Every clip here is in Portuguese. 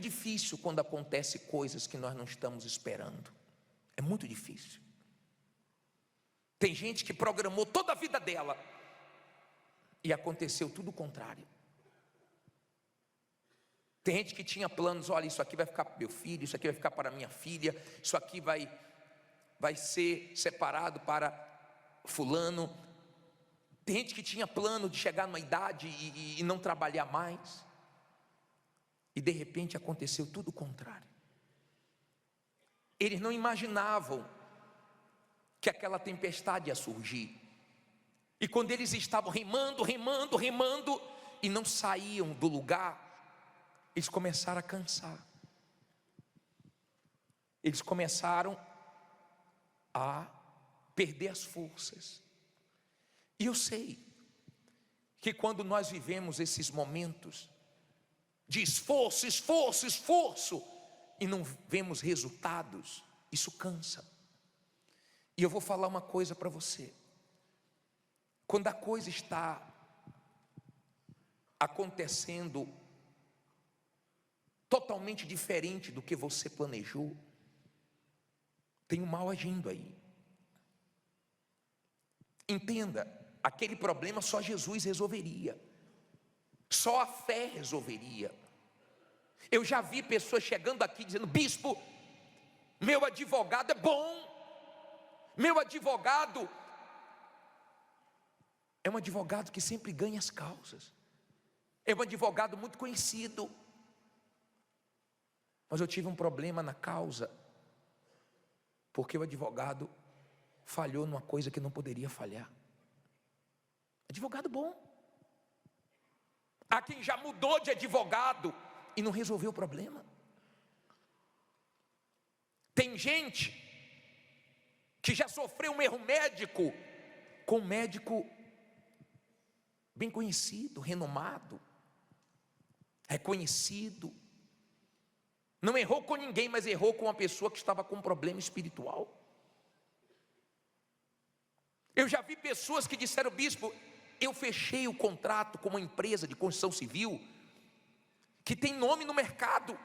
difícil quando acontece coisas que nós não estamos esperando. É muito difícil. Tem gente que programou toda a vida dela e aconteceu tudo o contrário. Tem gente que tinha planos, olha, isso aqui vai ficar para meu filho, isso aqui vai ficar para minha filha, isso aqui vai ser separado para fulano. Tem gente que tinha plano de chegar numa idade e não trabalhar mais. E de repente aconteceu tudo o contrário. Eles não imaginavam que aquela tempestade ia surgir. E quando eles estavam remando e não saíam do lugar, eles começaram a cansar. Eles começaram a perder as forças. E eu sei que quando nós vivemos esses momentos de esforço, e não vemos resultados, isso cansa. E eu vou falar uma coisa para você. Quando a coisa está acontecendo totalmente diferente do que você planejou, tem um mal agindo aí. Entenda, aquele problema só Jesus resolveria. Só a fé resolveria. Eu já vi pessoas chegando aqui dizendo: bispo, meu advogado é bom, meu advogado é um advogado que sempre ganha as causas, é um advogado muito conhecido, mas eu tive um problema na causa, porque o advogado falhou numa coisa que não poderia falhar. Advogado bom. Há quem já mudou de advogado e não resolveu o problema. Tem gente que já sofreu um erro médico com um médico bem conhecido, renomado, reconhecido. Não errou com ninguém, mas errou com uma pessoa que estava com um problema espiritual. Eu já vi pessoas que disseram: bispo, eu fechei o contrato com uma empresa de construção civil que tem nome no mercado,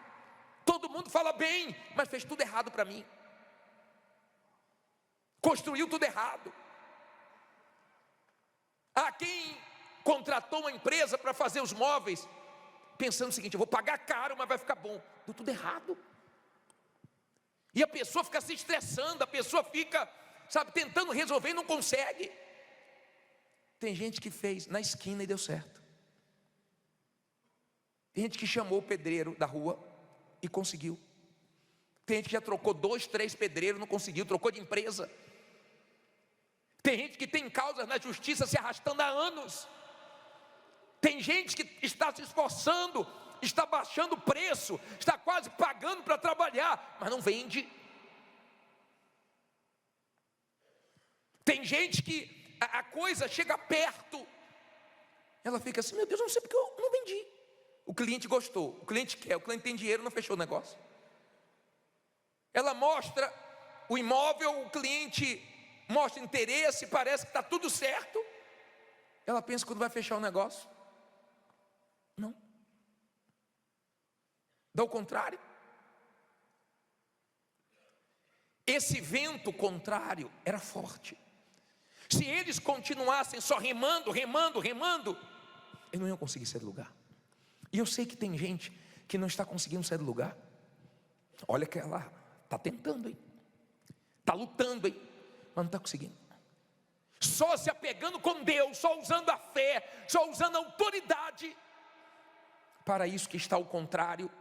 todo mundo fala bem, mas fez tudo errado para mim, construiu tudo errado. Há quem contratou uma empresa para fazer os móveis, pensando o seguinte: eu vou pagar caro, mas vai ficar bom. Deu tudo errado. E a pessoa fica se estressando, a pessoa fica, tentando resolver e não consegue. Tem gente que fez na esquina e deu certo. Tem gente que chamou o pedreiro da rua e conseguiu. Tem gente que já trocou 2, 3 pedreiros, não conseguiu, trocou de empresa. Tem gente que tem causas na justiça se arrastando há anos. Tem gente que está se esforçando, está baixando o preço, está quase pagando para trabalhar, mas não vende. Tem gente que a coisa chega perto, ela fica assim: meu Deus, eu não sei porque eu não vendi. O cliente gostou, o cliente quer, o cliente tem dinheiro, não fechou o negócio. Ela mostra o imóvel, o cliente mostra interesse, parece que está tudo certo. Ela pensa quando vai fechar o negócio, não. Dá o contrário. Esse vento contrário era forte. Se eles continuassem só remando, eles não iam conseguir sair do lugar. E eu sei que tem gente que não está conseguindo sair do lugar. Olha que ela está tentando, hein? Está lutando, hein? Mas não está conseguindo. Só se apegando com Deus, só usando a fé, só usando a autoridade, para isso que está ao contrário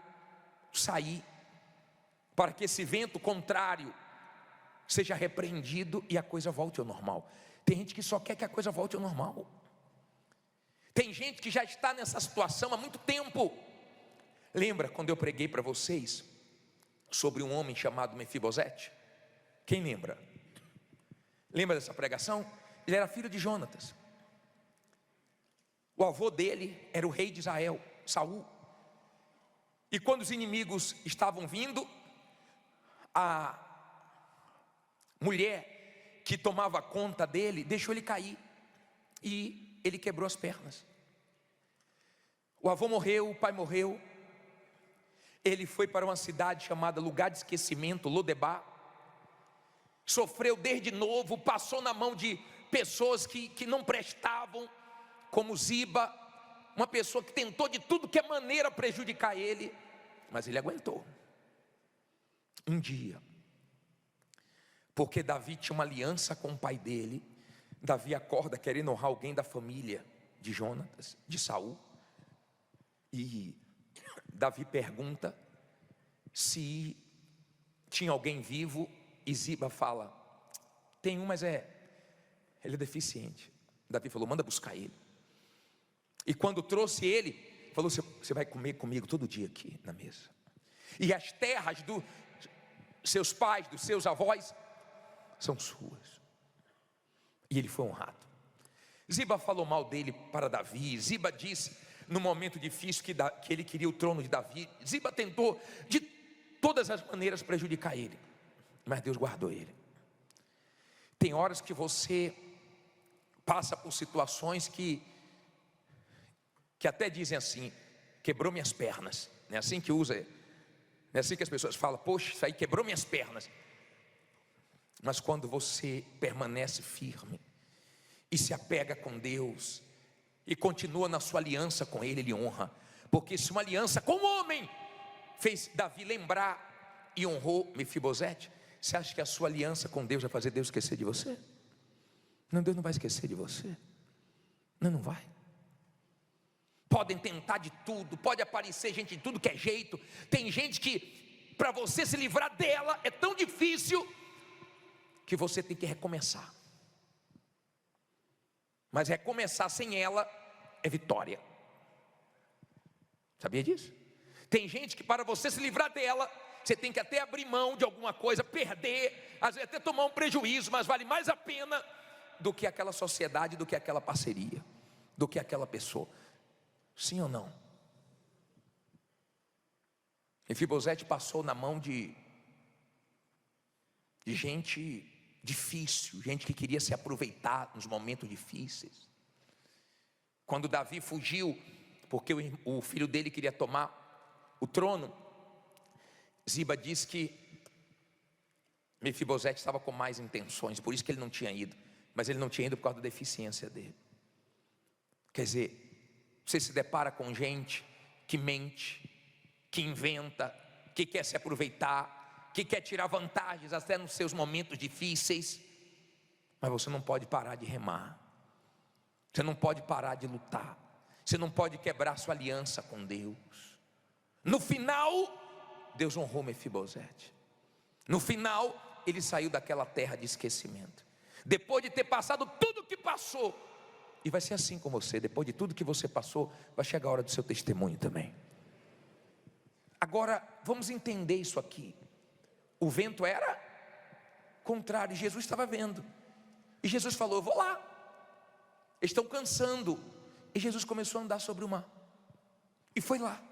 sair, para que esse vento contrário seja repreendido e a coisa volte ao normal. Tem gente que só quer que a coisa volte ao normal. Tem gente que já está nessa situação há muito tempo. Lembra quando eu preguei para vocês sobre um homem chamado Mefibosete? Quem lembra? Lembra dessa pregação? Ele era filho de Jonatas. O avô dele era o rei de Israel, Saul. E quando os inimigos estavam vindo, a mulher que tomava conta dele deixou ele cair e ele quebrou as pernas. O avô morreu, o pai morreu. Ele foi para uma cidade chamada Lugar de Esquecimento, Lodebar. Sofreu desde novo, passou na mão de pessoas que não prestavam, como Ziba, uma pessoa que tentou de tudo que é maneira prejudicar ele, mas ele aguentou. Um dia, porque Davi tinha uma aliança com o pai dele, Davi acorda querendo honrar alguém da família de Jonatas, de Saul, e Davi pergunta se tinha alguém vivo, e Ziba fala: tem um, mas ele é deficiente. Davi falou: manda buscar ele. E quando trouxe ele, falou: você vai comer comigo todo dia aqui na mesa, e as terras dos seus pais, dos seus avós, são suas. E ele foi honrado. Ziba falou mal dele para Davi. Ziba disse, no momento difícil, que ele queria o trono de Davi. Ziba tentou de todas as maneiras prejudicar ele, mas Deus guardou ele. Tem horas que você passa por situações que até dizem assim: quebrou minhas pernas. Não é assim que usa, não é assim que as pessoas falam: poxa, isso aí quebrou minhas pernas. Mas quando você permanece firme e se apega com Deus e continua na sua aliança com Ele, Ele honra. Porque se uma aliança com o homem fez Davi lembrar e honrou Mefibosete, você acha que a sua aliança com Deus vai fazer Deus esquecer de você? Não, Deus não vai esquecer de você. Não vai. Podem tentar de tudo, pode aparecer gente de tudo que é jeito. Tem gente que para você se livrar dela é tão difícil que você tem que recomeçar. Mas recomeçar sem ela é vitória. Sabia disso? Tem gente que para você se livrar dela, você tem que até abrir mão de alguma coisa, perder, às vezes até tomar um prejuízo, mas vale mais a pena do que aquela sociedade, do que aquela parceria, do que aquela pessoa. Sim ou não? Mefibosete passou na mão de gente difícil, gente que queria se aproveitar nos momentos difíceis. Quando Davi fugiu, porque o filho dele queria tomar o trono, Ziba diz que Mefibosete estava com mais intenções, por isso que ele não tinha ido. Mas ele não tinha ido por causa da deficiência dele. Quer dizer, você se depara com gente que mente, que inventa, que quer se aproveitar, que quer tirar vantagens até nos seus momentos difíceis. Mas você não pode parar de remar, você não pode parar de lutar, você não pode quebrar sua aliança com Deus. No final, Deus honrou Mefibosete. No final, ele saiu daquela terra de esquecimento, depois de ter passado tudo o que passou. E vai ser assim com você, depois de tudo que você passou, vai chegar a hora do seu testemunho também. Agora, vamos entender isso aqui. O vento era contrário, Jesus estava vendo, e Jesus falou: eu vou lá, eles estão cansando. E Jesus começou a andar sobre o mar, e foi lá,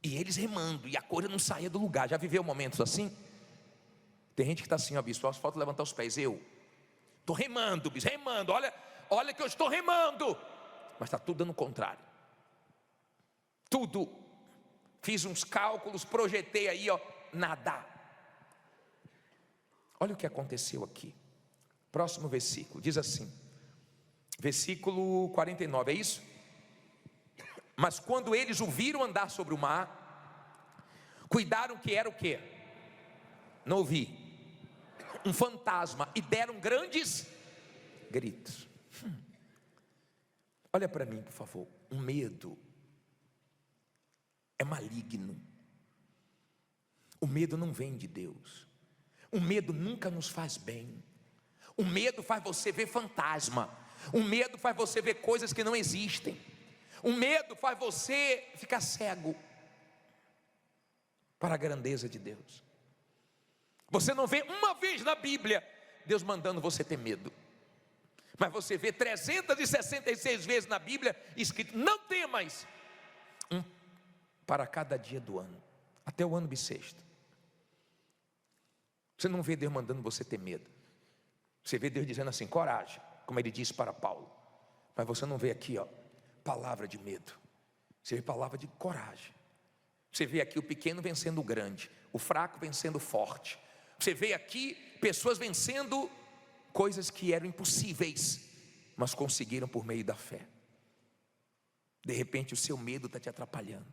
e eles remando, e a coisa não saía do lugar. Já viveu momentos assim? Tem gente que está assim, ó, bispo, só falta levantar os pés. Eu estou remando, bispo, remando, olha que eu estou remando, mas está tudo dando o contrário, tudo. Fiz uns cálculos, projetei aí, ó, nada. Olha o que aconteceu aqui. Próximo versículo, diz assim, versículo 49, é isso? Mas quando eles o viram andar sobre o mar, cuidaram que era o quê? Não ouvi. Um fantasma, e deram grandes gritos. Olha para mim, por favor. O medo é maligno. O medo não vem de Deus. O medo nunca nos faz bem. O medo faz você ver fantasma. O medo faz você ver coisas que não existem. O medo faz você ficar cego para a grandeza de Deus. Você não vê uma vez na Bíblia Deus mandando você ter medo, mas você vê 366 vezes na Bíblia escrito: não temas, um para cada dia do ano, até o ano bissexto. Você não vê Deus mandando você ter medo. Você vê Deus dizendo assim: coragem, como Ele disse para Paulo. Mas você não vê aqui, ó, palavra de medo. Você vê palavra de coragem. Você vê aqui o pequeno vencendo o grande, o fraco vencendo o forte. Você vê aqui pessoas vencendo coisas que eram impossíveis, mas conseguiram por meio da fé. De repente o seu medo está te atrapalhando.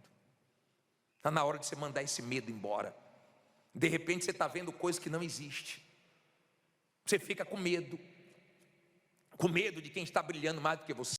Está na hora de você mandar esse medo embora. De repente você está vendo coisas que não existem. Você fica com medo de quem está brilhando mais do que você.